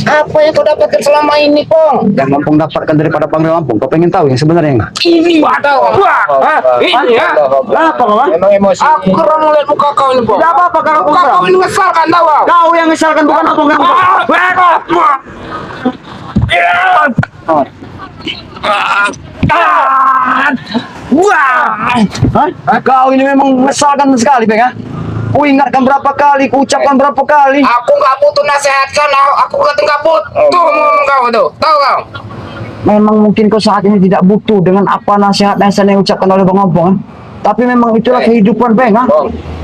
Apa yang kau dapatkan selama ini, Pong? Yang Lampung dapatkan daripada Pangeran Lampung. Kau pengen tahu yang sebenarnya? Ini ada, ini ya. Apa kau? Memang emosi. Aku kurang melihat muka kau ini, Pong. Tidak apa-apa kalau kau Muka kau ini ngesalkan, tahu? Kau yang misalkan bukan aku yang Kau ini memang mengesalkan sekali, Bang. Ku ingatkan berapa kali, ku ucapkan berapa kali. Aku nggak butuh nasihatkan, aku nggak butuh ngomong kau tuh, tahu kau? Memang mungkin kau saat ini tidak butuh dengan apa nasihat-nasihat yang diucapkan oleh Bang Opong. Tapi memang itulah kehidupan, Bang.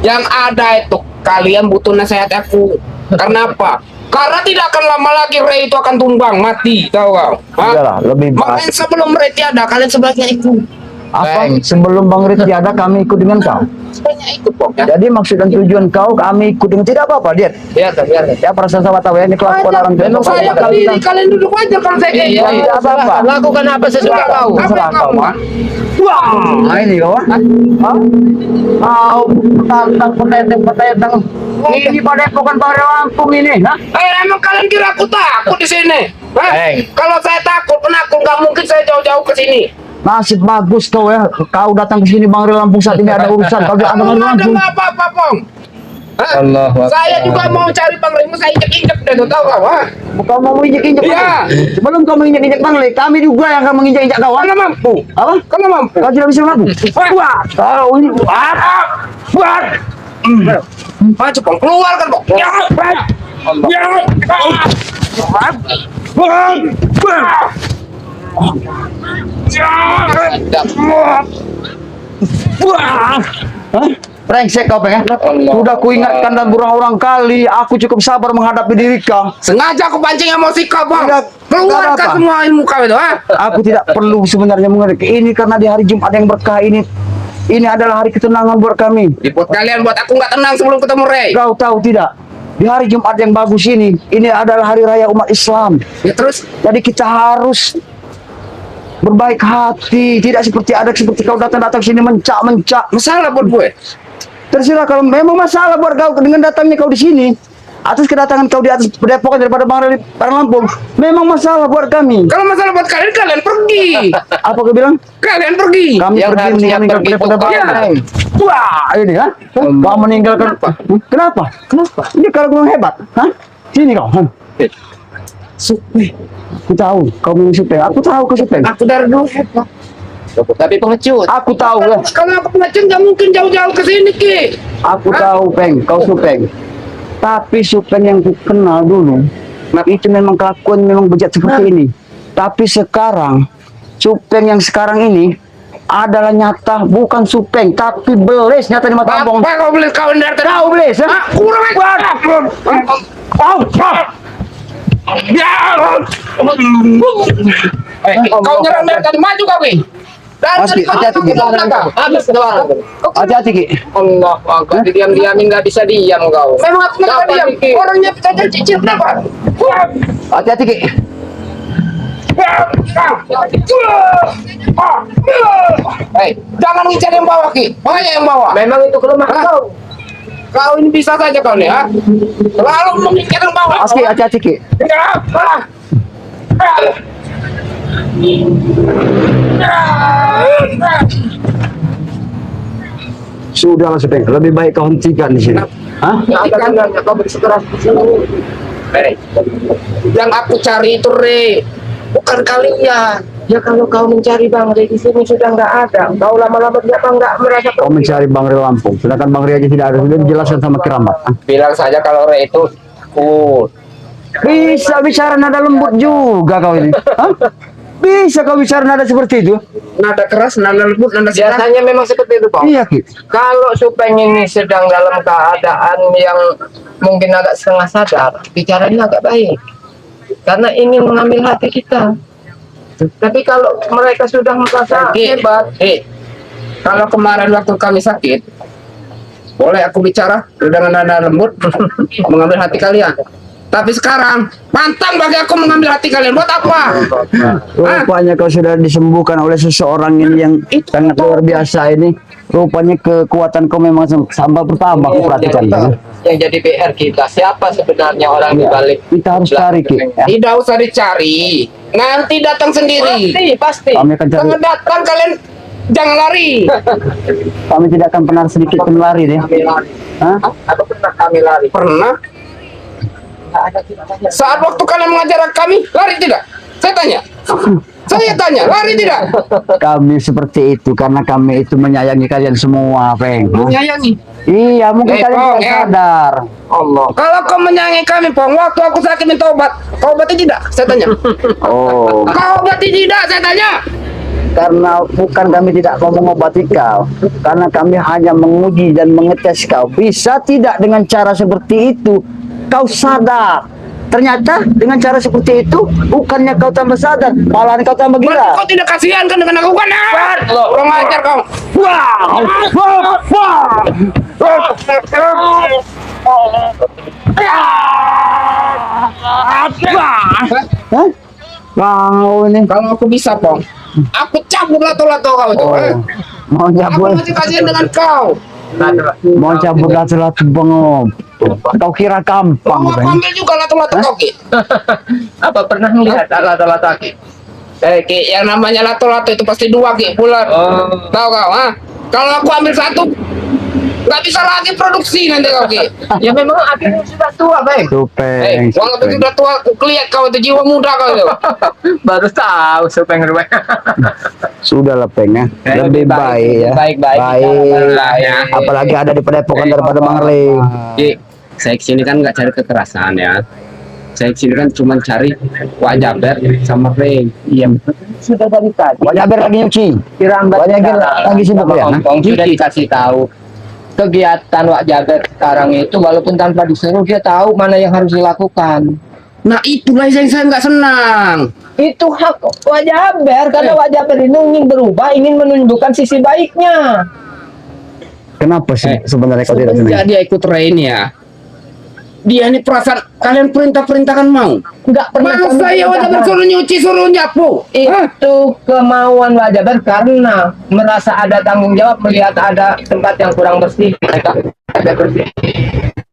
Yang ada itu kalian butuh nasihat aku. Karena apa? Karena tidak akan lama lagi Ray itu akan tumbang mati, tahu kau? Udahlah, lebih Makanya sebelum Ray tiada, kalian sebaiknya ikut. apa sebelum Bang Rit tiada kami ikut dengan kau. Sebaiknya ikut, Pong. Ya, Jadi maksud dan tujuan kau kami ikut dengan tidak apa-apa, Diet. biar. Ya perasaan sahabat tahu ya ini kelakuan orang tua. Memang saya berdiri, kalian duduk aja kalau saya kayak Iya, gini. tidak apa-apa. Lakukan apa sesuka kau. Apa yang kau mau? Nah ini kau. Kau tantang petenteng. Ini pada bukan Pangeran Lampung ini, Emang kalian kira aku takut di sini? Kalau saya takut, penakut nggak mungkin saya jauh-jauh ke sini. Nasib bagus kau ya. Kau datang ke sini Pangeran Lampung saat ini ada urusan. Kau tidak ada Ada Lampung. apa-apa, Pong? Allah. Saya juga mau cari Bang Rimo, saya injek-injek deh, tahu kau? Kau mau menginjak-injak Iya. Sebelum kau menginjak-injak Bang Le, kami juga yang akan menginjak-injak kau. Karena mampu. Apa? Karena mampu. Kau tidak bisa mampu. Wah, Kau ini buat. Maju, Pong, keluar kan, Pong. Ya, ya. brengsek kau pengen. Sudah kuingatkan dan berulang-ulang kali, aku cukup sabar menghadapi diri kau. Sengaja aku pancing emosi kau, Bang. Tidak, Keluarkan tidak apa. semua ilmu kau itu, ha? Aku tidak perlu sebenarnya mengerti. Ini karena di hari Jumat yang berkah ini. Ini adalah hari ketenangan buat kami. Buat kalian, buat aku nggak tenang sebelum ketemu Ray. Kau tahu tidak? Di hari Jumat yang bagus ini adalah hari raya umat Islam. Ya terus, Jadi kita harus berbaik hati, tidak seperti kau datang sini mencak. masalah buat gue. Terserah kalau memang masalah buat kau dengan datangnya kau di sini. Atas kedatangan kau di atas Padepokan daripada Pangeran Lampung, memang masalah buat kami. Kalau masalah buat kalian, kalian pergi. Apa kau bilang? Kalian pergi. Kami Yang pergi harusnya meninggalkan pergi Padepokan pokoknya. Pangeran. Wah, ini ha? Kau meninggalkan. Kenapa? Ini kalau kau hebat, hah? Sini kau. Aku tahu kau memang supeng. Aku tahu kau supeng. Aku dari dulu hebat. Tapi pengecut. Aku tahu ya. Kalau aku pengecun, nggak mungkin jauh-jauh ke sini, Ki. Aku tahu, Peng. Kau supeng. Tapi supeng yang ku kenal dulu, itu memang kelakuan memang bejat seperti ini. Tapi sekarang, supeng yang sekarang ini adalah nyata bukan supeng, tapi beles nyata di mata abang. Apa kau beli kawan dari tadi? Kau beles, ya? Ah, kurang ajar. Ya. Kau nyerang dari tadi, maju kau, Ki. Mas, Ki, hati-hati, Ki. Hati-hati, Ki. Allah, Akbar. Diam-diamin nggak bisa diam kau. Memang aku nggak Kapan, diam. Ki? Orangnya bisa jadi cicil kenapa? Hati-hati, Ki. Jangan ngejar yang bawah, Ki. Banyak yang bawah. Memang itu kelemahan kau. Kau ini bisa saja kau nih, ha? Lalu mengincar yang bawah. Mas, Ki, hati-hati, Ki. Ya, Sudahlah, supeng. Lebih baik kau hentikan di sini. Hah? kau bersekeras di sini. Yang aku cari itu Re, bukan kalian. Ya kalau kau mencari Bang Ray di sini sudah nggak ada. Kau lama-lama dia nggak merasa Kau mencari Bang Ri Lampung. Sedangkan Bang Ri aja tidak ada. Sudah dijelaskan sama Keramat. Bilang saja kalau Re itu takut. Bisa bicara nada lembut juga kau ini. Hah? Bisa kau bicara nada seperti itu? Nada keras, nada lembut, nada sedang. biasanya memang seperti itu Bang. Iya, Ki. Kalau supeng ini sedang dalam keadaan yang mungkin agak setengah sadar, bicaranya agak baik. Karena ingin mengambil hati kita. Tapi kalau mereka sudah merasa hebat, Kalau kemarin waktu kami sakit, boleh aku bicara dengan nada lembut mengambil hati kalian. Tapi sekarang pantang bagi aku mengambil hati kalian. Buat apa? Rupanya kau sudah disembuhkan oleh seseorang ini yang sangat luar biasa ini. Rupanya kekuatan kau memang sampai bertambah. Aku perhatikan. yang jadi PR kita. Siapa sebenarnya orang di Iya. balik? Kita harus cari, Ki. Ya. Tidak usah dicari. Nanti datang sendiri. Pasti. Kami akan cari. Jangan datang kalian, jangan lari. Kami tidak akan pernah sedikit pun lari deh. Kami lari. Hah? Atau pernah kami lari? Pernah? Nggak ada tidak ada. Saat waktu kalian mengajar kami, lari tidak? Saya tanya. Saya tanya, lari tidak? Kami seperti itu karena kami itu menyayangi kalian semua, Peng. Hah? Menyayangi. Iya, mungkin Eh, kalian Pong, tidak ya. sadar. Allah. Kalau kau menyayangi kami, Pong, waktu aku sakit minta obat, kau obati tidak? Saya tanya. Oh, Kau obati tidak? Saya tanya. karena bukan kami tidak mau mengobati kau, karena kami hanya menguji dan mengetes kau. Bisa tidak dengan cara seperti itu kau sadar? Ternyata dengan cara seperti itu bukannya kau tambah sadar, malah kau tambah Berarti gila. kau tidak kasihan kan dengan aku kan? Kurang ajar kau. Wow! Wow! Wow! Hah? Kau ini. Kalau aku bisa, Pong, aku cabut lato-lato kau itu. Oh, mau Aku cabut, masih kasihan dengan kau. mau cabut lato-lato bengom. Kau kira gampang, Mau aku Bang? ambil juga lato-lato kau, Ki. Apa pernah melihat lato-lato Ki? Ki, yang namanya lato-lato itu pasti dua, Ki, bulan. Oh. Tahu kau, ha? Kalau aku ambil satu, nggak bisa lagi produksi nanti kau, Ki. Ya memang akhirnya sudah tua, Bang. Supeng, Walaupun sudah tua, aku kelihat kau itu jiwa muda kau itu. Baru tahu Supeng Rubeng. sudah lah, Peng, ya. Lebih baik ya. Baik. Ya. Apalagi ada di Padepokan daripada Bang Erling. Ki, saya kesini kan nggak cari kekerasan ya. Saya kesini kan cuma cari wajah ber sama Ring. Iya. Sudah dari tadi. Banyak ber lagi nyuci. Kirambat Banyak lagi sibuk ya. Nah? Om sudah dikasih tahu kegiatan Wak Jaber sekarang itu walaupun tanpa disuruh dia tahu mana yang harus dilakukan. Nah itulah yang saya nggak senang. Itu hak Wak Jaber karena Wak Jaber ini ingin berubah, ingin menunjukkan sisi baiknya. Kenapa sih sebenarnya kau tidak Semenjak senang? dia ikut Rain ya. Dia ini perasaan kalian perintahkan mau. Enggak pernah Masa kami saya wajah perintahkan. suruh nyuci suruh nyapu. Hah? Itu kemauan Wak Jaber karena merasa ada tanggung jawab melihat ada tempat yang kurang bersih mereka ada bersih.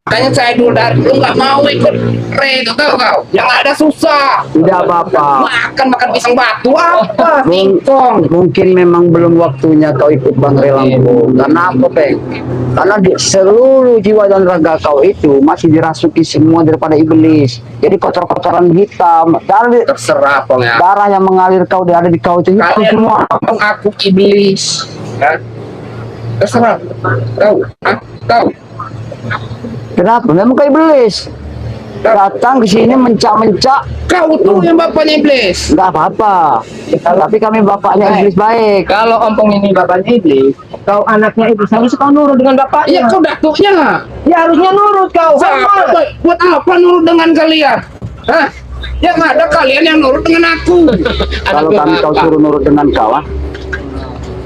Makanya saya dulu dari dulu nggak mau ikut Rain itu tahu kau. Yang ada susah. Tidak apa-apa. Makan pisang batu apa? Singkong. Mungkin memang belum waktunya kau ikut Bang Relambo. Karena apa, Peng? Karena di seluruh jiwa dan raga kau itu masih dirasuki semua daripada iblis. Jadi kotor-kotoran hitam, Terserah Pong ya. darah yang mengalir kau ada di kau itu Kalian semua. ngomong aku iblis. Kan? Terserah. Tahu? Hah? Tahu? Kenapa? Memang kau iblis. Datang ke sini mencak-mencak, Kau tuh yang bapaknya iblis. nggak apa-apa. Tapi kami bapaknya iblis baik. Kalau ompong ini bapaknya iblis, kau anaknya iblis harus kau nurut dengan Iya bapaknya. kau datuknya. Ya harusnya nurut kau. Sama. Buat apa nurut dengan kalian? Hah? Yang ada kalian yang nurut dengan aku. Kalau kami kau suruh nurut dengan kau,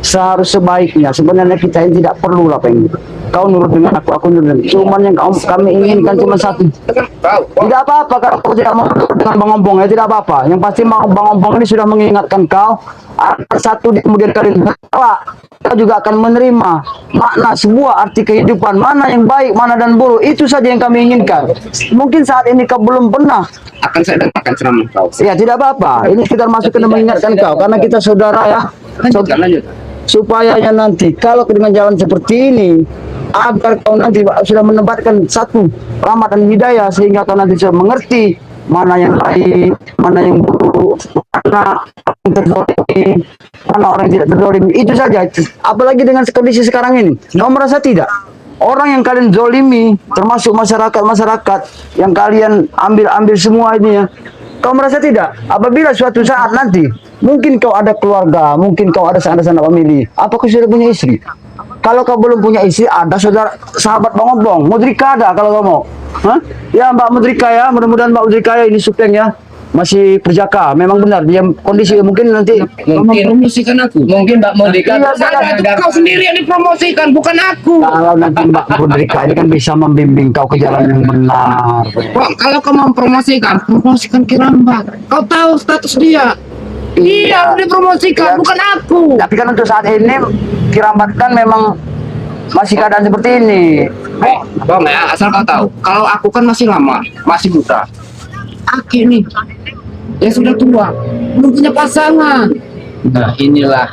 seharusnya sebaiknya sebenarnya kita ini tidak perlu lah, Peng. Kau nurut dengan aku nurut dengan. Cuman yang kami inginkan cuma satu. Dengan kau. Tidak apa-apa kalau kau tidak mau dengan Bang Ompong ya, tidak apa-apa. Yang pasti Bang Ompong ini sudah mengingatkan kau. Satu di kemudian kali kau juga akan menerima makna sebuah arti kehidupan, mana yang baik, mana dan buruk. Itu saja yang kami inginkan. Mungkin saat ini kau belum pernah. Akan saya dengarkan ceramah kau. Ya tidak apa-apa. Ini sekitar masuk dan mengingatkan kau karena kita saudara ya. Lanjut. Supaya nanti kalau dengan jalan seperti ini agar kau nanti sudah menempatkan satu rahmat dan hidayah sehingga kau nanti sudah mengerti mana yang baik, mana yang buruk, mana yang terdolimi, mana orang yang tidak terdolimi. Itu saja. Apalagi dengan kondisi sekarang ini, kau merasa tidak? Orang yang kalian zolimi, termasuk masyarakat yang kalian ambil semua ini ya. Kau merasa tidak? Apabila suatu saat nanti, mungkin kau ada keluarga, mungkin kau ada sanak famili, apa kau sudah punya istri? Kalau kau belum punya istri, ada sahabat Bang Ompong, Mudrika ada kalau kau mau. Hah? Ya Mbak Mudrika ya, mudah-mudahan Mbak Mudrika ya ini Supeng ya. Masih perjaka, memang benar dia kondisi mungkin nanti Promosikan aku. Mungkin Mbak Modika Iya, Saya itu kau sendiri yang dipromosikan, bukan aku. kalau nanti Mbak Mudrika ini kan bisa membimbing kau ke jalan yang benar. Bang, kalau kau mau promosikan Kirambat. Kau tahu status dia. Dia harus dipromosikan, Iya. bukan aku. Tapi kan untuk saat ini Kirambat kan memang masih keadaan seperti ini. Bang ya, asal kau tahu, kalau aku kan masih lama, masih muda. Aki nih, ya sudah tua, belum punya pasangan. Nah, inilah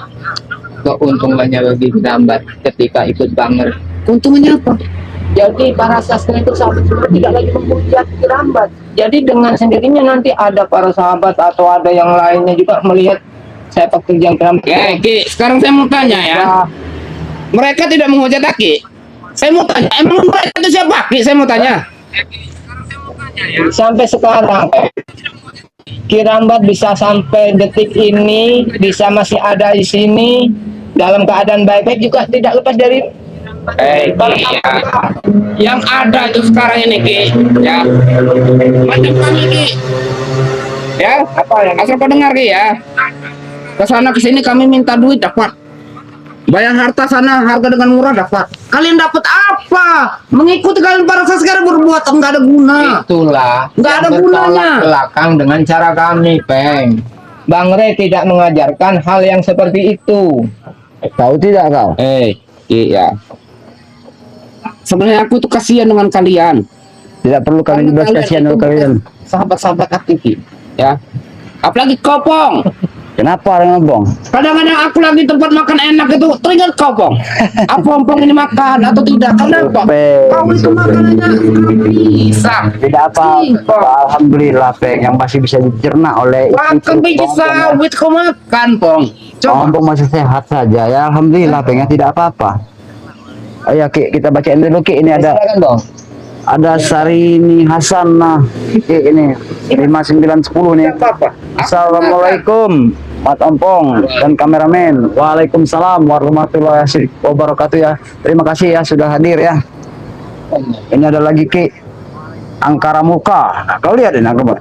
keuntungannya bagi Kirambat ketika ikut Bangre. Keuntungannya apa? Jadi para sastra itu tidak lagi memuji Kirambat. Jadi dengan sendirinya nanti ada para sahabat atau ada yang lainnya juga melihat sepak terjang Kirambat. Ki, sekarang saya mau tanya ya. Mereka tidak menghujat Aki. Saya mau tanya, emang mereka itu siapa? Ki, saya mau tanya. Sampai sekarang Kirambat bisa sampai detik ini bisa masih ada di sini dalam keadaan baik-baik juga tidak lepas dari Ki, ya. Yang ada itu sekarang ini Ki, ya. Macam kami Ki. Ya, apa yang asal kau dengar Ki ya. Kesana kesini kami minta duit dapat. Bayar harta sana harga dengan murah dapat. Kalian dapat apa? Mengikuti kalian para sastra berbuat enggak ada guna. itulah Nggak yang ada bertolak gunanya. belakang dengan cara kami, Peng. Bangre tidak mengajarkan hal yang seperti itu. Tahu tidak kau? Iya. Sebenarnya aku tuh kasihan dengan kalian. Tidak perlu kami Karena belas kasihan itu oleh kalian. Sahabat-sahabat aktif, ya. Apalagi kopong. Kenapa orang ngomong? Kadang-kadang aku lagi tempat makan enak itu teringat kopong. Apa ompong ini makan atau tidak? Kenapa? Kau itu makanannya bisa. Tidak apa, alhamdulillah Peng yang masih bisa dicerna oleh Makan biji sawit kau makan, Pong. Coba. Ompong masih sehat saja ya, alhamdulillah Peng ya, tidak apa-apa. Ayo Ki, kita bacain dulu Ki, ini ada Silakan dong. Sarini Hasan nah Ki, ini 5910 nih. Apa-apa. Assalamualaikum Mat Ompong dan kameramen. Waalaikumsalam warahmatullahi wabarakatuh ya. Terima kasih ya sudah hadir ya. Ini ada lagi Ki Angkara Muka. Nah, kau lihat ini aku,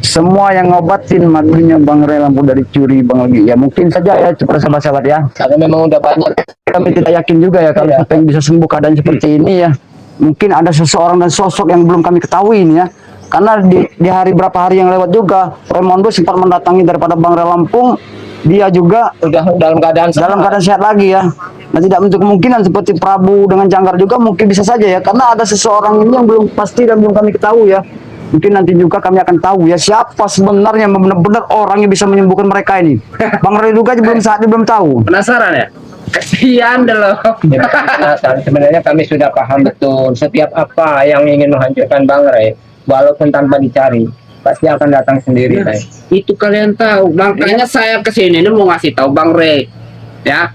semua yang ngobatin matinya Bang Re lampu dari curi Bang lagi. Ya mungkin saja ya para sahabat-sahabat ya. Karena memang udah banyak. Kami tidak yakin juga ya kalau siapa yang bisa sembuh keadaan seperti ini ya. Mungkin ada seseorang dan sosok yang belum kami ketahui ini ya. Karena di hari berapa hari yang lewat juga Raimondo sempat mendatangi daripada Bang Re Lampung, dia juga Udah dalam keadaan sehat lagi ya. Nah, tidak menutup kemungkinan seperti Prabu dengan Jangkar juga mungkin bisa saja ya, karena ada seseorang ini yang belum pasti dan belum kami ketahui ya. Mungkin nanti juga kami akan tahu ya siapa sebenarnya benar-benar orang yang bisa menyembuhkan mereka ini. Bang Re juga belum saat ini belum tahu. Penasaran ya? Kasihan deh loh. Nah, sebenarnya kami sudah paham betul setiap apa yang ingin menghancurkan Bang Re, walaupun tanpa dicari, pasti akan datang sendiri. Tay. Itu kalian tahu. Makanya saya kesini ini mau ngasih tahu Bang Re, ya.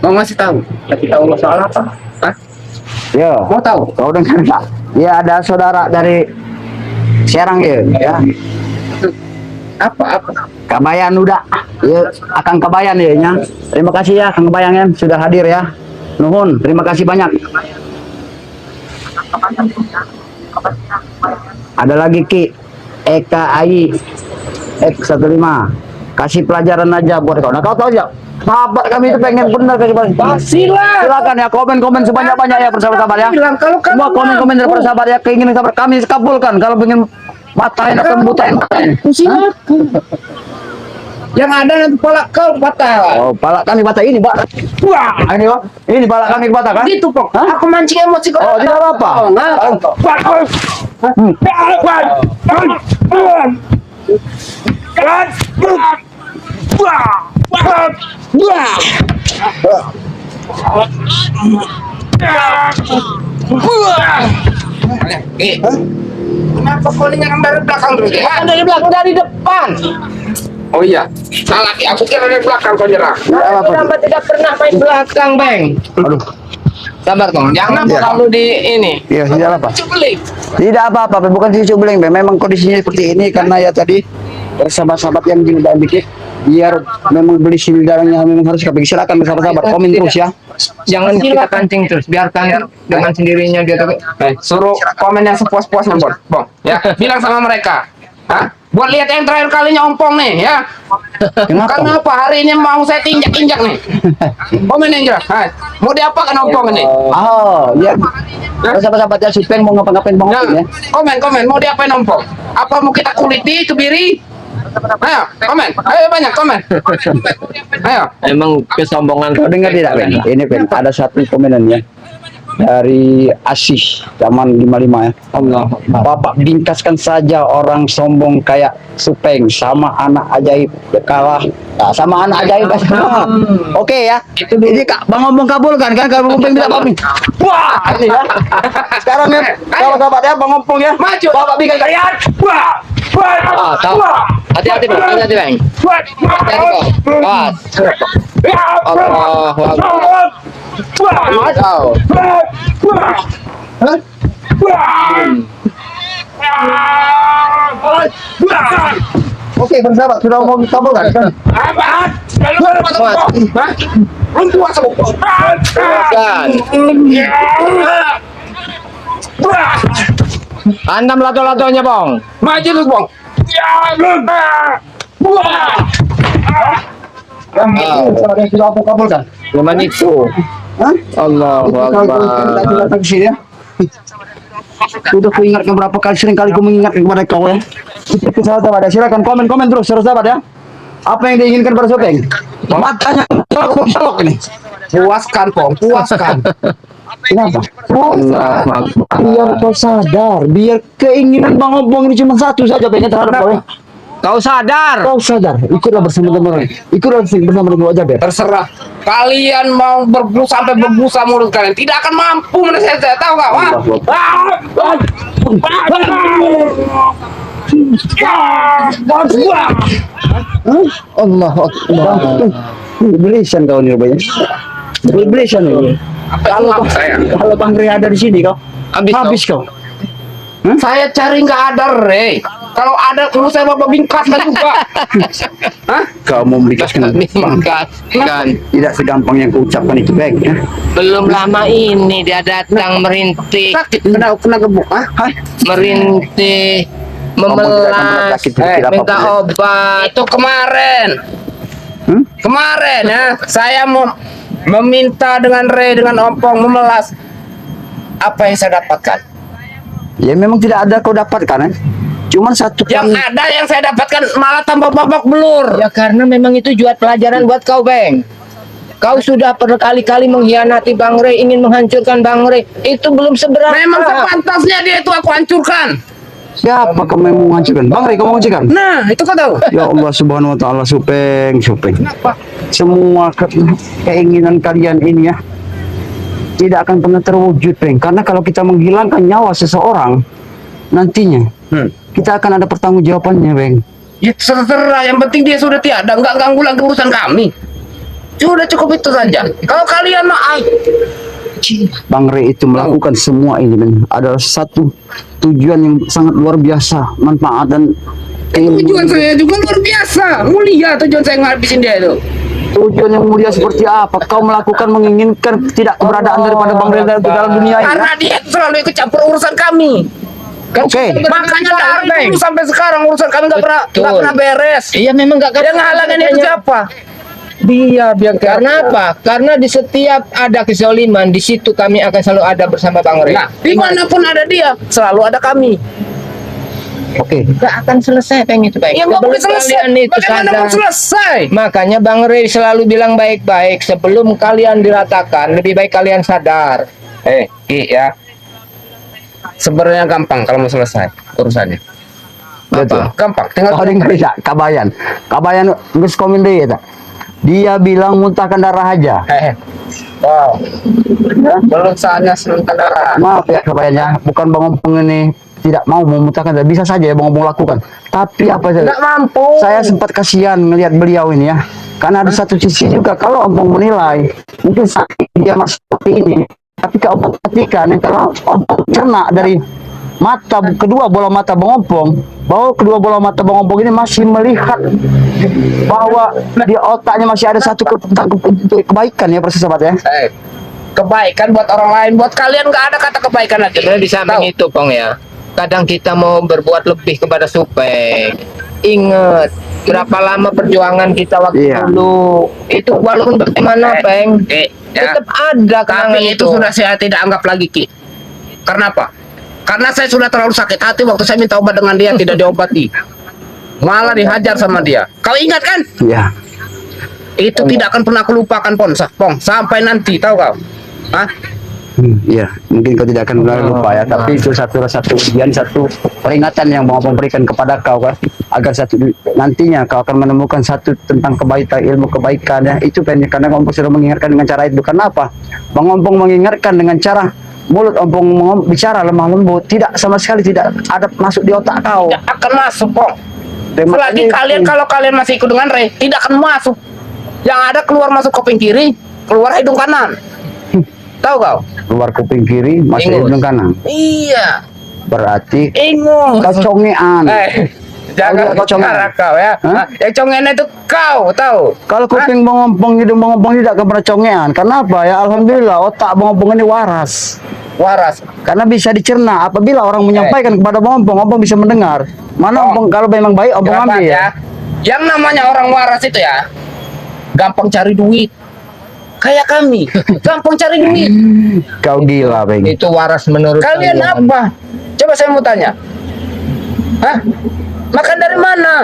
Mau ngasih tahu. Kasih tahu soal apa? Hah? Ya, Mau tahu? kau dengar nggak? Ya ada saudara dari Serang ya. Apa? Kabayan udah. Ya, akan Kabayan ya nya. Terima kasih ya Kang Kabayan ya sudah hadir ya. Nuhun, terima kasih banyak. Ada lagi Ki Eka Ayi X15. Kasih pelajaran aja buat kau. Nah, kau tahu ya? Sahabat kami itu pengen benar kasih pelajaran. Silakan ya komen-komen sebanyak-banyak ya persahabat-sahabat ya. Bilang kalau kamu Semua komen-komen dari persahabat ya, keinginan sahabat kami kabulkan kalau pengen matahin atau butain. silakan. Yang ada nanti kepala kau patah. Oh, pala kami patah ini, Pak. Wah, ini Pak. Ini pala kami patah kan? Gitu, Pok. Hah? Aku mancing emosi kau. Oh, tidak apa-apa. Oh, nggak. Kenapa kau nyerang dari belakang terus? Bukan dari belakang, dari depan. Oh iya, salah. Aku kira dari belakang kau nyerang. Kirambat tidak pernah main belakang, Bang. Aduh. Sabar, Bang. Jangan Ya. terlalu di ini. Iya, tidak apa. Cubeling. Tidak apa-apa, bukan cucu beling, Bang. Memang kondisinya seperti ini karena ya tadi sahabat-sahabat yang juga dikit biar memang beli sildarnya memang harus kami silakan sahabat-sahabat komen terus ya. Jangan kita kancing terus, biarkan dengan sendirinya dia tuh. Suruh komen yang sepuas-puasnya, Bang. Ya, bilang sama mereka. Hah? Buat lihat yang terakhir kalinya ompong nih, ya. Kenapa hari ini mau saya injak-injak nih? Komen yang jelas. Hai, mau diapakan ompong ini? Oh, ya. Sahabat-sahabat ya Supeng mau ngapa-ngapain Bang Ya, Opin ya. komen, mau diapain ompong? Apa mau kita kuliti, kebiri? Ayo, komen. Ayo banyak komen. Ayo. Emang kesombongan. Kau dengar tidak, Bang? Ini Bang, ada satu komenannya dari Asih zaman 55 ya. Allah, Bapak bingkaskan saja orang sombong kayak Supeng sama anak ajaib kalah. Nah, sama anak ajaib. Oke ya. Ini Kak Bang ngomong kabulkan kan kalau Supeng tidak pamit. Wah, ini ya. Sekarang ya kalau sahabat ya Bang ngomong ya. Maju. Bapak bikin kalian. Wah. Ah, tahu. Hati-hati bang, hati-hati bang. Hati-hati bang. Awas. Allahu Akbar. Tahu. Oke, bersahabat sudah mau kabulkan kan? Andam lato-latonya bang. Maju lu, Bang. Sudah aku kabulkan. Cuman itu. Hah? Allahu Akbar. Datang ke sini ya. Sudah ku ingatkan berapa kali, sering kali ku mengingatkan kepada kau ya. Itu sahabat ya, silakan komen terus sahabat ya. Apa yang diinginkan pada Supeng? Matanya colok ini. Puaskan, Pong. Puaskan. Kenapa? Allahu Akbar. Biar kau sadar, biar keinginan Bang Obong ini cuma satu saja pengen terhadap kau ya. Kau sadar? Kau sadar, ikutlah bersama teman-teman. Ikutlah bersama dengan Jaber. Terserah. Kalian mau berbusa sampai berbusa mulut kalian tidak akan mampu menasihati saya, tahu nggak? Allah Akbar. Iblisan kau nih rupanya. Iblisan ini. Kalau Bang Rey ada di sini kau habis kau. Saya cari nggak ada, Rey. Kalau ada, kalau saya bapak bingkaskan juga. Hah? Kau mau bingkaskan? Bingkaskan. Tidak segampang yang kau ucapkan itu, baik ya. Belum lama ini dia datang merintih, Sakit, kena gebuk, ah? merintih, Ngomong tidak akan memelas, sakit, tidak minta apa-apa. obat. Itu kemarin. Kemarin ya, saya mau meminta dengan Rey, dengan Ompong memelas. Apa yang saya dapatkan? Ya memang tidak ada kau dapatkan ya. Cuman satu Yang ada yang saya dapatkan malah tambah babak belur. Ya karena memang itu juga pelajaran buat kau, Bang. Kau sudah berkali-kali mengkhianati Bang Rey, ingin menghancurkan Bang Rey. Itu belum seberapa. Memang sepantasnya dia itu aku hancurkan. siapa kau mau menghancurkan? Bang Rey kau mau menghancurkan? Nah, itu kau tahu. Ya Allah Subhanahu wa taala, Supeng. Kenapa? Semua keinginan kalian ini ya tidak akan pernah terwujud, Peng. Karena kalau kita menghilangkan nyawa seseorang nantinya kita akan ada pertanggungjawabannya, Beng. Ya terserah, yang penting dia sudah tiada, nggak ganggu lagi urusan kami. Sudah cukup itu saja. Kalau kalian mah Bang Rey itu melakukan semua ini, Beng, adalah satu tujuan yang sangat luar biasa, manfaat dan tujuan saya juga luar biasa, mulia tujuan saya ngabisin dia itu. tujuan yang mulia seperti apa? Kau melakukan menginginkan tidak keberadaan daripada Bang Rey dalam dunia ini. Karena dia selalu ikut campur urusan kami. Oke. Makanya dari dulu sampai sekarang urusan kami nggak pernah beres. Iya memang gak Yang ngalangin itu siapa? Dia biang Karena apa? Karena di setiap ada kezaliman, di situ kami akan selalu ada bersama Bang Rey. Nah, dimanapun ada dia, selalu ada kami. Oke. Gak akan selesai Bang itu, Bang. Yang nggak boleh selesai. Kalian itu Bagaimana sadar. mau selesai? Makanya Bang Rey selalu bilang baik-baik sebelum kalian diratakan, lebih baik kalian sadar. Ki ya. Sebenarnya gampang kalau mau selesai urusannya. Betul. Gampang. Tinggal Oh, dengar tidak? Kabayan geus komen deui eta. Dia bilang muntahkan darah aja. Wow. Belum saatnya sementara. Maaf ya kabayannya, bukan Bang Ompong ini tidak mau memuntahkan darah. Bisa saja ya Bang Ompong lakukan. Tapi apa saja? Nggak mampu. Saya sempat kasihan melihat beliau ini ya. Karena ada satu sisi juga kalau Ompong menilai mungkin sakit dia masih seperti ini. Tapi kalau Ompong perhatikan yang kalau Ompong cerna dari mata kedua bola mata Bang Ompong, bahwa kedua bola mata Bang Ompong ini masih melihat bahwa di otaknya masih ada satu kebaikan ya persahabat ya. Kebaikan buat orang lain, buat kalian nggak ada kata kebaikan lagi. Sebenarnya di samping Tahu? itu, Pong ya. Kadang kita mau berbuat lebih kepada Supeng. Ingat berapa lama perjuangan kita waktu Iya. dulu. Itu walaupun bagaimana, Peng, tetap ada kenangan Tapi itu sudah saya tidak anggap lagi, Ki. Karena apa? Karena saya sudah terlalu sakit hati waktu saya minta obat dengan dia tidak diobati. malah dihajar sama dia. Kau ingat kan? Ya. Itu tidak akan pernah aku lupakan, Pong, sampai nanti, tahu kau? Hah? Ya, mungkin kau tidak akan lupa ya, tapi itu satu ujian, satu peringatan yang Bang Opong berikan kepada kau kan, agar nantinya kau akan menemukan satu tentang kebaikan, ilmu kebaikan ya. Itu karena Bang Opong sudah mengingatkan dengan cara itu. Kenapa? Bang Opong mengingatkan dengan cara mulut Opong bicara lemah lembut, tidak sama sekali tidak ada masuk di otak kau. Tidak akan masuk, Pong. Selagi Makanya kalian, kalau kalian masih ikut dengan Ray, tidak akan masuk. Yang ada keluar masuk kuping kiri, keluar hidung kanan. Tahu kau? keluar kuping kiri, masuk Ingus. hidung kanan. Iya. Berarti Ingus. kau congean. Jangan kau congean. bicara kau ya. Hah? Yang congean itu kau, tahu? Kalau kuping Bang Opong, hidung Bang Opong tidak akan pernah congean. Kenapa ya? Alhamdulillah otak Bang Opong ini waras. Waras. Karena bisa dicerna apabila orang menyampaikan kepada Bang Opong bisa mendengar. Mana Opong kalau memang baik Opong Kenapa ambil ya. Yang namanya orang waras itu ya, gampang cari duit. Kayak kami, gampang cari duit. Kau gila, Bang. Itu waras menurut Kalian apa? Coba saya mau tanya. Hah? Makan dari mana?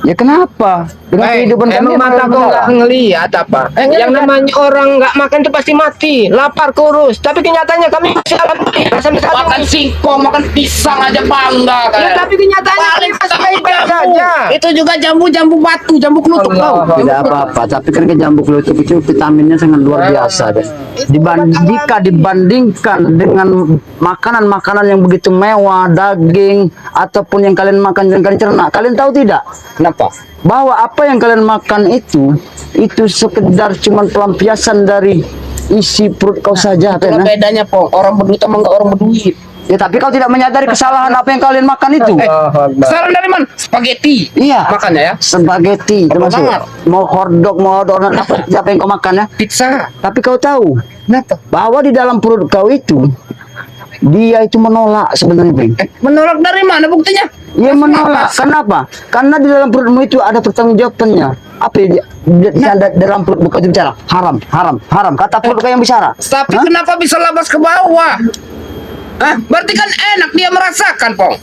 Ya kenapa? Dengan kehidupan kami emang mata kau nggak ngelihat apa? Yang namanya orang nggak makan itu pasti mati, lapar kurus. Tapi kenyataannya kami masih alami sampai saat Makan ini. singkong, makan pisang aja bangga Ya, kalian. tapi kenyataannya Paling masih satu baik-baik jambu. saja. Itu juga jambu batu, jambu kelutuk Allah. kau. Tidak apa-apa, tapi kan ke jambu kelutuk itu vitaminnya sangat luar biasa deh. Jika dibandingkan dengan makanan-makanan yang begitu mewah, daging ataupun yang kalian makan dan kalian cerna, kalian tahu tidak? Kenapa? Bahwa apa yang kalian makan itu sekedar cuman pelampiasan dari isi perut kau saja, Itulah kan? bedanya, Pong. Orang berduit sama nggak orang berduit. Ya tapi kau tidak menyadari kesalahan apa yang kalian makan itu. Saran dari mana? Spaghetti. Iya. Makannya ya. Spaghetti termasuk. banget. Mau hotdog, mau donat apa yang kau makan ya. Pizza. Tapi kau tahu Kenapa? bahwa di dalam perut kau itu dia itu menolak sebenarnya, Bang. Menolak dari mana buktinya? Ia menolak. Kenapa? Karena di dalam perutmu itu ada pertanggungjawabannya. Apa ya? Dalam perut kau itu bicara haram, haram, haram. Kata perut kau yang bicara. Tapi Hah? kenapa bisa labas ke bawah? Hah? Berarti kan enak dia merasakan, Pong.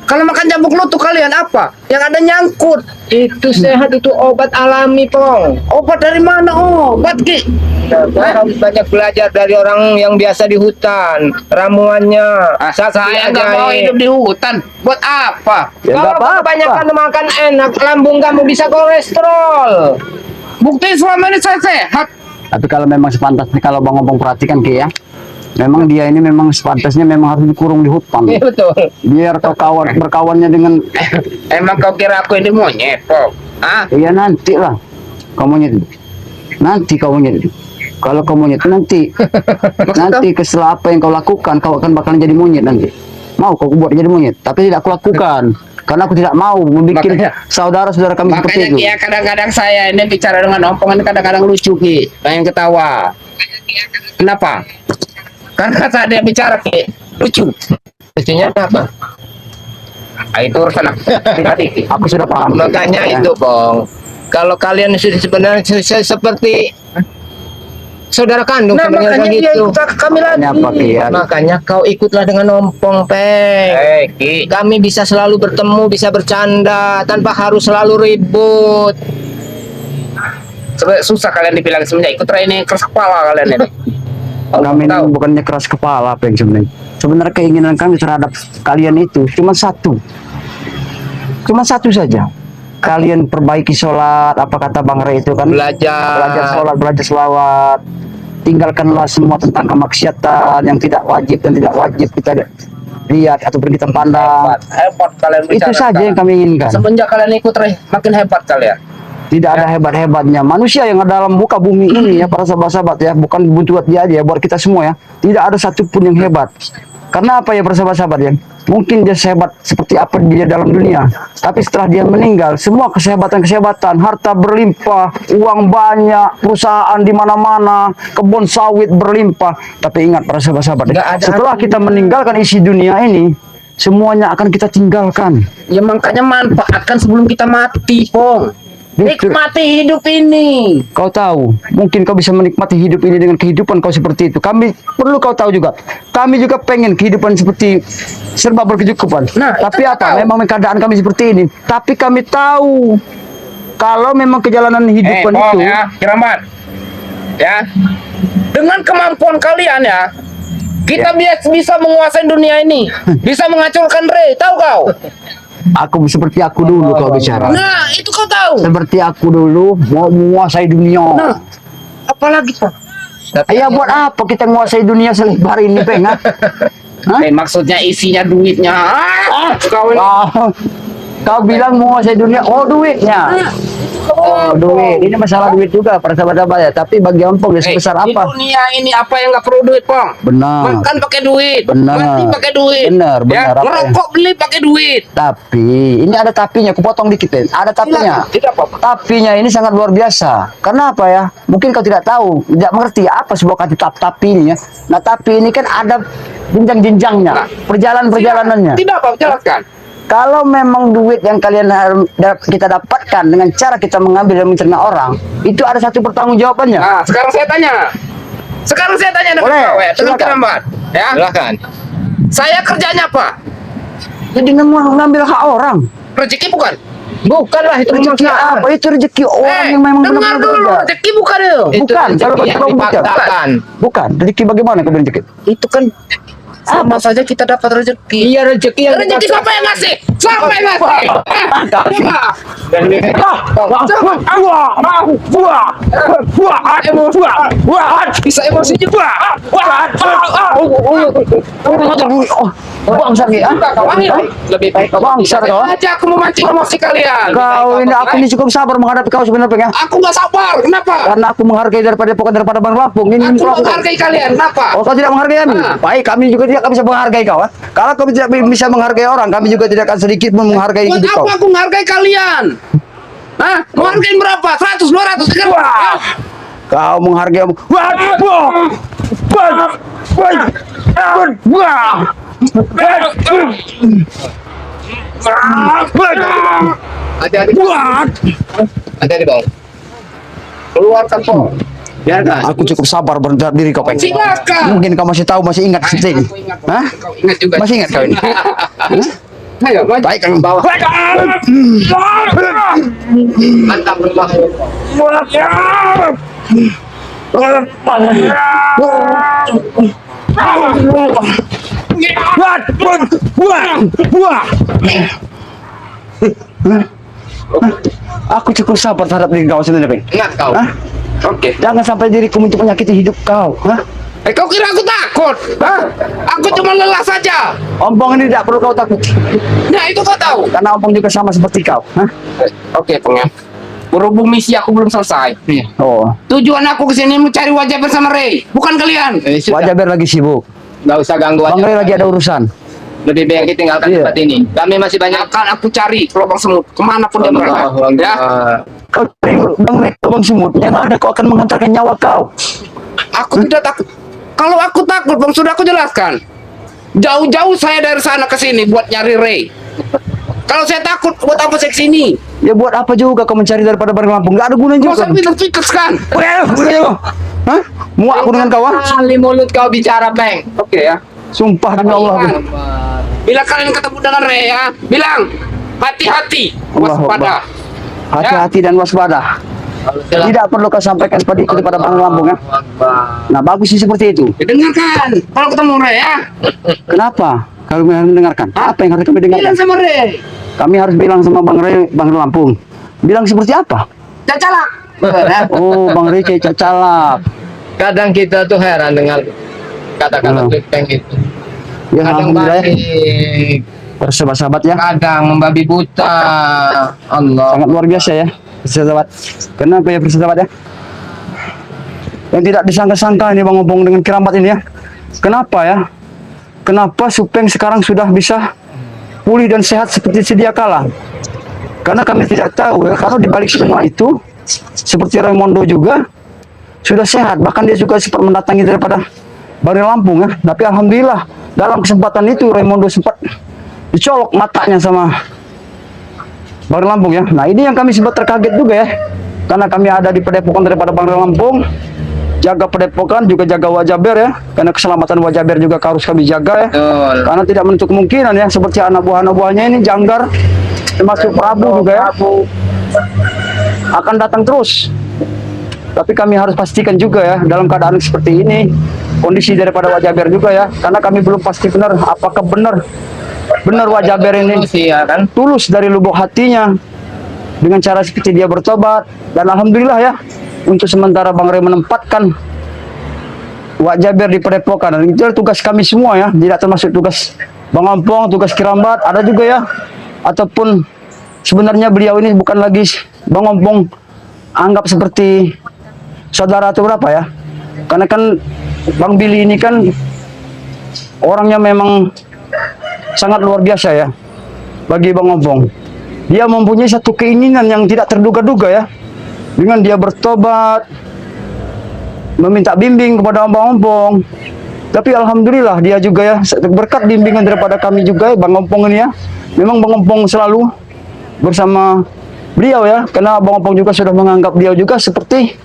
Kalau makan jambu kelutuk kalian apa? Yang ada nyangkut. Itu sehat, itu obat alami, Pong. Obat dari mana? Obat, Ki. Saya harus banyak belajar dari orang yang biasa di hutan. Ramuannya. Saya nggak mau hidup di hutan. Buat apa? Ya, Kalau nggak apa-apa. kebanyakan makan enak, lambung kamu bisa kolesterol. Bukti selama ini saya sehat. Tapi kalau memang sepantasnya kalau Bang Opong perhatikan Ki ya. Memang dia ini memang sepantasnya memang harus dikurung di hutan. Iya betul. Biar kau berkawannya dengan Emang kau kira aku ini monyet, Pong? Ah, ya nanti lah kau monyet itu. Nanti kau monyet itu. Kalau kau monyet nanti setelah apa yang kau lakukan kau akan bakalan jadi monyet nanti. Mau kau buat jadi monyet, tapi tidak aku lakukan karena aku tidak mau membuat Makanya- saudara-saudara kami seperti makanya itu. Ki ya, kadang-kadang saya ini bicara dengan Opong ini kadang-kadang lucu, Ki. Pengen ketawa. Kenapa? Karena saat dia bicara, Ki, lucu. Mestinya apa? Itu urusan aku pribadi, Ki. Aku sudah paham. Makanya Ya. itu, Bang. Kalau kalian sebenarnya seperti saudara kandung, Nah, sebenarnya makanya dia gitu. ikut ke kami lagi. Ini apa Ki ya? Makanya kau ikutlah dengan Ompong, Peng. Ki. Kami bisa selalu bertemu, bisa bercanda tanpa harus selalu ribut. Sebenarnya susah kalian dibilang sebenarnya ikut training keras kepala kalian ini. Kami ini Tahu. bukannya keras kepala apa yang sebenarnya. Sebenarnya keinginan kami terhadap kalian itu cuma satu saja. Kalian perbaiki sholat, apa kata Bang Ray itu kan? Belajar sholat, belajar selawat. Tinggalkanlah semua tentang kemaksiatan yang tidak wajib dan tidak wajib kita lihat ataupun kita pandang. Hebat kalian bicara. Itu saja yang kami inginkan. Semenjak kalian ikut makin hebat kalian. Tidak ada hebat-hebatnya. Manusia yang ada dalam muka bumi ini ya para sahabat-sahabat ya, bukan buat dia aja, buat kita semua ya. Tidak ada satupun yang hebat. Karena apa ya para sahabat-sahabat ya? Mungkin dia sehebat seperti apa dia dalam dunia, tapi setelah dia meninggal, semua kesehatan, harta berlimpah, uang banyak, perusahaan di mana-mana, kebun sawit berlimpah. Tapi ingat para sahabat-sahabat, Nggak ada setelah kita meninggalkan isi dunia ini, semuanya akan kita tinggalkan. Ya makanya manfaatkan sebelum kita mati, Pong. Nikmati hidup ini. Kau tahu, mungkin kau bisa menikmati hidup ini dengan kehidupan kau seperti itu. Kami perlu kau tahu juga. Kami juga pengen kehidupan seperti serba berkecukupan. Nah, itu tapi kau apa? tahu. Memang keadaan kami seperti ini. Tapi kami tahu kalau memang perjalanan hidupan itu. Ya, Kiramat. Ya. Dengan kemampuan kalian ya, kita bisa menguasai dunia ini. Bisa menghancurkan Ray, tahu kau? Aku seperti aku dulu kau bicara. Nah, itu kau tahu. Seperti aku dulu mau menguasai dunia. Nah, apalagi Pak? Ya buat apa kita menguasai dunia selebar ini, Peng? Ha? Hah? Maksudnya isinya duitnya. Kau ini. Kau bilang menguasai dunia, oh duitnya. Oh duit, ini masalah duit juga para sahabat-sahabat ya. Tapi bagi Ompong ya sebesar Di apa? dunia ini apa yang nggak perlu duit, Pong? Benar. Makan pakai duit, Benar. mati pakai duit, Benar, ya, benar, apa ya? ngerokok beli pakai duit. Tapi ini ada tapinya, aku potong dikit ya. Ada tapinya. Tidak apa-apa. Tapinya ini sangat luar biasa. Karena apa ya? Mungkin kau tidak tahu, tidak mengerti apa sebuah kata tapi ini ya. Nah tapi ini kan ada jenjang-jenjangnya, Nah, perjalanan-perjalanannya. Tidak apa, jelaskan. Kalau memang duit yang kalian kita dapatkan dengan cara kita mengambil dan mencerna orang, itu ada satu pertanggungjawabannya. Nah, sekarang saya tanya. Dengan Boleh, kau ya, dengan silakan. Kiramat. Ya. Silakan. Saya kerjanya apa? Ya, dengan mengambil hak orang. Rezeki bukan? Bukanlah itu Rezeki apa? Itu rezeki orang yang memang dengar benar-benar dulu, bekerja. rezeki bukan itu. Bukan, rezeki kalau yang kau bekerja. dipaksakan. Bukan, rezeki bagaimana kau bilang rezeki? Itu kan sama saja kita dapat rezeki. Iya rezeki yang Rezeki siapa yang ngasih? Siapa yang ngasih? Bisa emosi juga. Bangsat ya? lebih baik Bangsat kau? Aja aku memancing emosi kalian. Kau ini aku ini cukup sabar menghadapi kau sebenarnya. Aku nggak sabar. Kenapa? Karena aku menghargai daripada Bang Lampung. Ini Aku aku. menghargai kalian. Kenapa? Oh, kau tidak menghargai kami? Ah. Baik, kami juga tidak bisa menghargai kau. Kalau kau tidak bisa menghargai orang, kami juga tidak akan sedikit pun menghargai Buat hidup kau. apa aku menghargai kalian? Hah? Menghargai berapa? 100, 200, 300. Kau menghargai hati-hati hati-hati bang Keluarkan Pong. Biarkan. Aku cukup sabar berhadap diri kau, Peng. Silakan. Mungkin kau masih tahu, masih ingat sih. Aku ingat. Hah? Kau ingat juga. Masih ingat kau ini? Ayo, maju. Baik, kau Bawa. mantap berbahaya Aku cukup sabar terhadap diri kau sendiri, Peng. ingat kau Hah? Oke. Jangan sampai diriku untuk menyakiti hidup kau. Hah? Kau kira aku takut? Hah? Aku cuma lelah saja. Ompong ini tidak perlu kau takut. Nah, itu kau tahu. Karena Ompong juga sama seperti kau. Hah? Oke, Pong ya. Berhubung misi aku belum selesai. Oh, Tujuan aku kesini mencari wajah bersama Ray, bukan kalian. Wajah Ber lagi sibuk. nggak usah ganggu Bang aja Ray lagi ada urusan. lebih baik kita tinggalkan Iya. tempat ini kami masih banyak Akan aku cari lubang semut kemanapun dia berada. Ya, Kau Bang Ray, Bang Semut, yang ada kau akan mengantarkan nyawa kau. aku tidak takut. Kalau aku takut, Bang, sudah aku jelaskan. Jauh-jauh saya dari sana ke sini buat nyari Ray. Kalau saya takut, buat apa saya kesini? Ya buat apa juga kau mencari daripada Bang Lampung? Gak ada gunanya Kau juga. saya pintas kan? Hah? Muak aku dengan kau, ah? kali mulut kau bicara Peng Oke ya. Sumpah demi Allah. Ingat, bila kalian ketemu dengan Ray ya, bilang hati-hati, Allah waspada. Hati-hati dan waspada. Tidak perlu kau sampaikan seperti itu kepada Bang Lampung, ya. Nah, bagus sih seperti itu. Dengarkan, kalau ketemu Ray ya, Kenapa? Kalau harus mendengarkan, apa yang harus kami dengarkan? bilang sama Ray. Kami harus bilang sama Bang Ray, Bang Lampung. Bilang seperti apa? Cacalak. Oh, Bang Ray kayak calak. kadang kita tuh heran dengan kata-kata Peng itu Ya, kadang alhamdulillah. baik Persahabat-sahabat ya. kadang membabi buta Allah Sangat luar biasa ya, persahabat. Kenapa ya persahabat ya? Yang tidak disangka-sangka ini Bang Opong dengan Kiramat ini ya. Kenapa ya? Kenapa Supeng sekarang sudah bisa pulih dan sehat seperti sedia kala? Karena kami tidak tahu ya, kalau dibalik semua itu, seperti Raimondo juga sudah sehat. Bahkan dia juga sempat mendatangi daripada Bari Lampung ya. Tapi alhamdulillah dalam kesempatan itu Raimondo sempat dicolok matanya sama Bang Lampung ya. Nah ini yang kami sempat terkaget juga ya, karena kami ada di Padepokan daripada Bang Lampung, jaga Padepokan juga jaga Wajaber ya, karena keselamatan Wajaber juga harus kami jaga ya. Betul. Karena tidak menutup kemungkinan ya, seperti anak buahnya ini Janggar, termasuk Prabu juga ya, akan datang terus. Tapi kami harus pastikan juga ya, dalam keadaan seperti ini, kondisi daripada Wajaber juga ya, karena kami belum pasti benar apakah benar Wajaber ini Sih ya kan. tulus dari lubuk hatinya dengan cara seperti dia bertobat. Dan alhamdulillah ya, untuk sementara Bang Ray menempatkan Wajaber di Padepokan, dan itu adalah tugas kami semua ya, tidak termasuk tugas Bang Ompong, tugas Kirambat ada juga ya, ataupun sebenarnya beliau ini bukan lagi Bang Ompong anggap seperti saudara atau berapa ya, karena kan Bang Billy ini kan orangnya memang sangat luar biasa ya. Bagi Bang Ompong, dia mempunyai satu keinginan yang tidak terduga-duga ya, dengan dia bertobat, meminta bimbing kepada Bang Ompong. Tapi alhamdulillah dia juga ya, berkat bimbingan daripada kami juga ya, Bang Ompong ini ya, memang Bang Ompong selalu bersama beliau ya, karena Bang Ompong juga sudah menganggap beliau juga seperti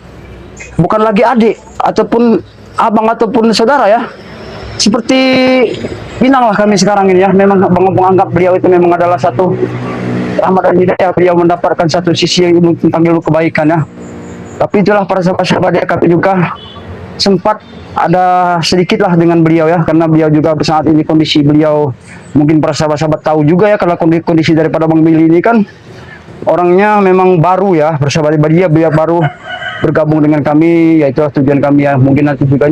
bukan lagi adik ataupun abang ataupun saudara ya, seperti Minang lah kami sekarang ini ya. Memang Bang Ompong anggap beliau itu memang adalah satu rahmat dan hidayah, beliau mendapatkan satu sisi yang tentang ilmu kebaikan ya. Tapi itulah para sahabat-sahabat ya, kami juga sempat ada sedikit lah dengan beliau ya, karena beliau juga saat ini kondisi beliau, mungkin para sahabat-sahabat tahu juga ya, karena kondisi daripada Bang Billy ini kan orangnya memang baru ya, bersahabat beliau baru bergabung dengan kami, yaitu tujuan kami ya, mungkin nanti juga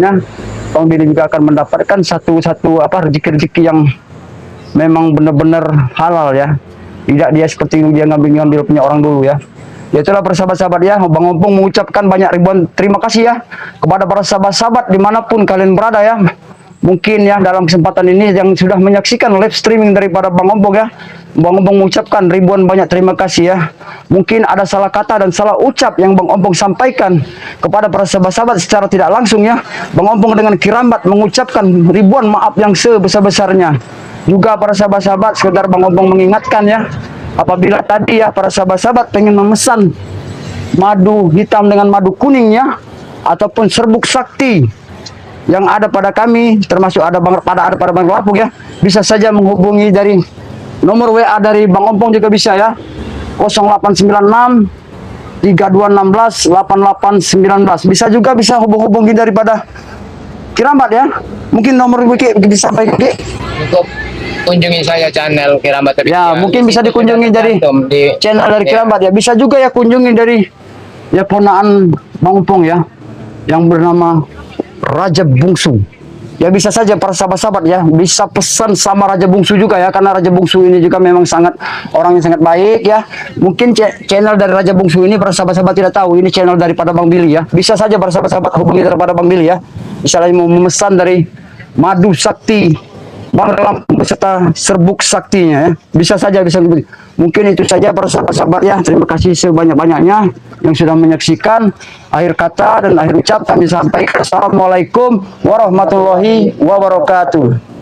Bang Billy juga akan mendapatkan satu rezeki-rezeki yang memang benar-benar halal ya, tidak dia seperti dia ngambil punya orang dulu ya. Ya itulah para sahabat-sahabat ya, Bang Ompong mengucapkan banyak ribuan terima kasih ya kepada para sahabat-sahabat dimanapun kalian berada ya. Mungkin ya dalam kesempatan ini yang sudah menyaksikan live streaming daripada Bang Ompong ya, Bang Ompong mengucapkan ribuan banyak terima kasih ya. Mungkin ada salah kata dan salah ucap yang Bang Ompong sampaikan kepada para sahabat-sahabat secara tidak langsung ya, Bang Ompong dengan Kirambat mengucapkan ribuan maaf yang sebesar-besarnya. Juga para sahabat-sahabat sekedar Bang Ompong mengingatkan ya, apabila tadi ya para sahabat-sahabat pengen memesan madu hitam dengan madu kuning ya, ataupun serbuk sakti yang ada pada kami, termasuk ada pada Bang Lampung ya, bisa saja menghubungi dari nomor WA dari Bang Ompong juga bisa ya, 0896 3216 8819. Bisa hubungi daripada Kirambat ya. Mungkin nomor WA bisa sampai ke Cukup kunjungi saya channel Kirambat ya, mungkin bisa dikunjungi dari channel dari Kirambat ya. Bisa juga ya kunjungi dari ya ponaan Bang Ompong ya, yang bernama Raja Bungsu. Ya bisa saja para sahabat-sahabat ya, bisa pesan sama Raja Bungsu juga ya, karena Raja Bungsu ini juga memang sangat orang yang sangat baik ya. Mungkin channel dari Raja Bungsu ini para sahabat-sahabat tidak tahu, ini channel daripada Bang Billy ya. Bisa saja para sahabat-sahabat hubungi daripada Bang Billy ya. Misalnya mau memesan dari madu sakti Bang Lampung beserta serbuk saktinya ya, bisa saja mungkin itu saja para sahabat-sahabat ya. Terima kasih sebanyak-banyaknya yang sudah menyaksikan. Akhir kata dan akhir ucap kami sampaikan, assalamualaikum warahmatullahi wabarakatuh.